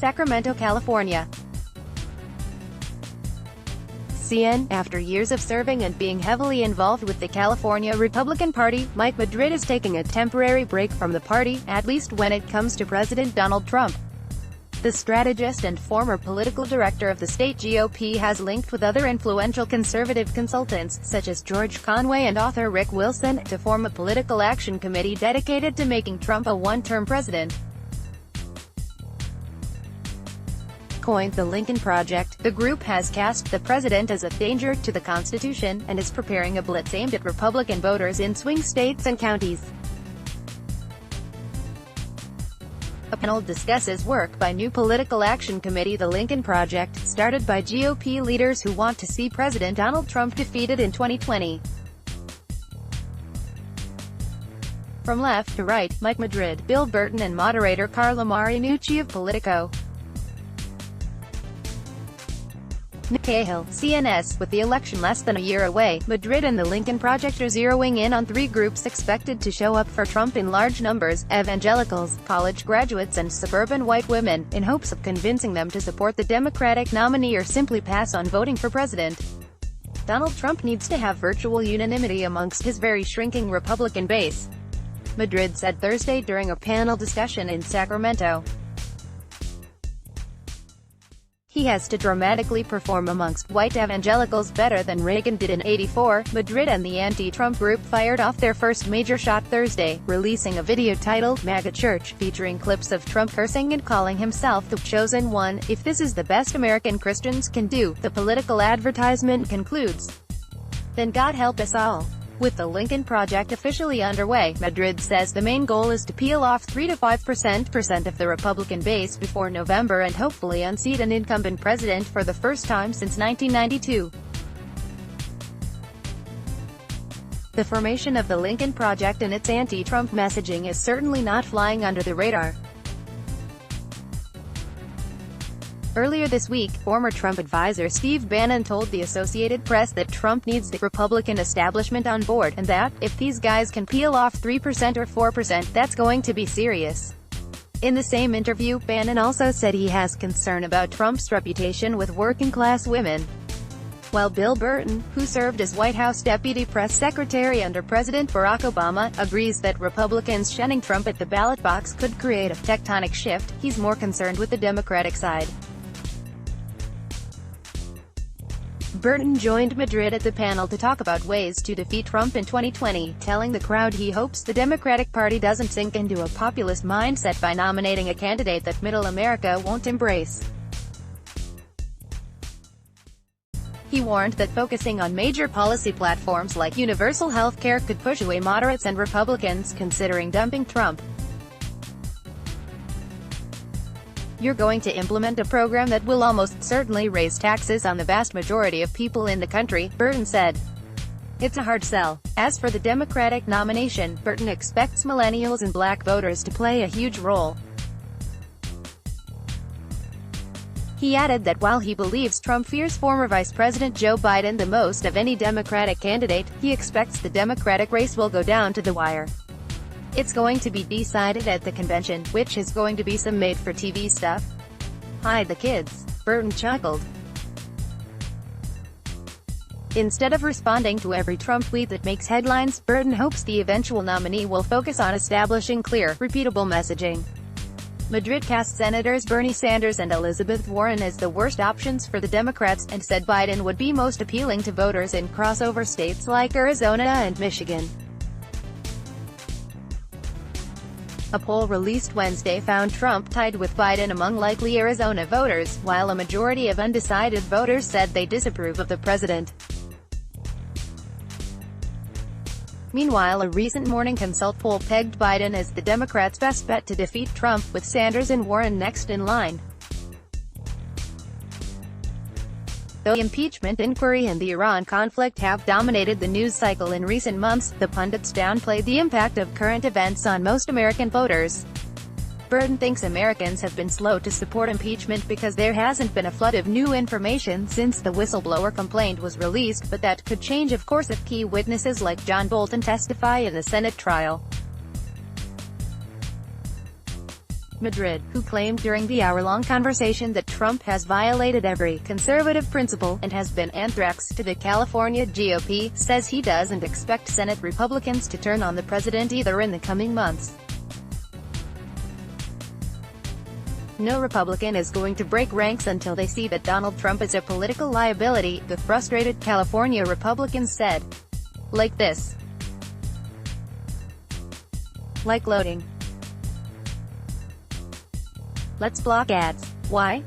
Sacramento, California. CN, after years of serving and being heavily involved with the California Republican Party, Mike Madrid is taking a temporary break from the party, at least when it comes to President Donald Trump. The strategist and former political director of the state GOP has linked with other influential conservative consultants, such as George Conway and author Rick Wilson, to form a political action committee dedicated to making Trump a one-term president. Coined the Lincoln Project, the group has cast the president as a danger to the Constitution, and is preparing a blitz aimed at Republican voters in swing states and counties. A panel discusses work by new political action committee The Lincoln Project, started by GOP leaders who want to see President Donald Trump defeated in 2020. From left to right, Mike Madrid, Bill Burton and moderator Carla Marinucci of Politico. Nick Cahill, CNS. With the election less than a year away, Madrid and the Lincoln Project are zeroing in on three groups expected to show up for Trump in large numbers: evangelicals, college graduates and suburban white women, in hopes of convincing them to support the Democratic nominee or simply pass on voting for president. Donald Trump needs to have virtual unanimity amongst his very shrinking Republican base, Madrid said Thursday during a panel discussion in Sacramento. He has to dramatically perform amongst white evangelicals better than Reagan did in '84. Madrid and the anti-Trump group fired off their first major shot Thursday, releasing a video titled "MAGA Church," featuring clips of Trump cursing and calling himself the chosen one. "If this is the best American Christians can do," the political advertisement concludes, "then God help us all." With the Lincoln Project officially underway, Madrid says the main goal is to peel off 3 to 5% of the Republican base before November and hopefully unseat an incumbent president for the first time since 1992. The formation of the Lincoln Project and its anti-Trump messaging is certainly not flying under the radar. Earlier this week, former Trump advisor Steve Bannon told the Associated Press that Trump needs the Republican establishment on board, and that, if these guys can peel off 3% or 4%, that's going to be serious. In the same interview, Bannon also said he has concern about Trump's reputation with working-class women. While Bill Burton, who served as White House Deputy Press Secretary under President Barack Obama, agrees that Republicans shunning Trump at the ballot box could create a tectonic shift, he's more concerned with the Democratic side. Burton joined Madrid at the panel to talk about ways to defeat Trump in 2020, telling the crowd he hopes the Democratic Party doesn't sink into a populist mindset by nominating a candidate that middle America won't embrace. He warned that focusing on major policy platforms like universal health care could push away moderates and Republicans considering dumping Trump. "You're going to implement a program that will almost certainly raise taxes on the vast majority of people in the country," Burton said. "It's a hard sell." As for the Democratic nomination, Burton expects millennials and black voters to play a huge role. He added that while he believes Trump fears former Vice President Joe Biden the most of any Democratic candidate, he expects the Democratic race will go down to the wire. "It's going to be decided at the convention, which is going to be some made-for-TV stuff. Hide the kids," Burton chuckled. Instead of responding to every Trump tweet that makes headlines, Burton hopes the eventual nominee will focus on establishing clear, repeatable messaging. Madrid cast Senators Bernie Sanders and Elizabeth Warren as the worst options for the Democrats, and said Biden would be most appealing to voters in crossover states like Arizona and Michigan. A poll released Wednesday found Trump tied with Biden among likely Arizona voters, while a majority of undecided voters said they disapprove of the president. Meanwhile, a recent Morning Consult poll pegged Biden as the Democrats' best bet to defeat Trump, with Sanders and Warren next in line. Though the impeachment inquiry and the Iran conflict have dominated the news cycle in recent months, the pundits downplayed the impact of current events on most American voters. Burton thinks Americans have been slow to support impeachment because there hasn't been a flood of new information since the whistleblower complaint was released, but that could change of course if key witnesses like John Bolton testify in the Senate trial. Madrid, who claimed during the hour-long conversation that Trump has violated every conservative principle and has been anthrax to the California GOP, says he doesn't expect Senate Republicans to turn on the president either in the coming months. No Republican is going to break ranks until they see that Donald Trump is a political liability, the frustrated California Republicans said. Like this. Like loading. Let's block ads. Why?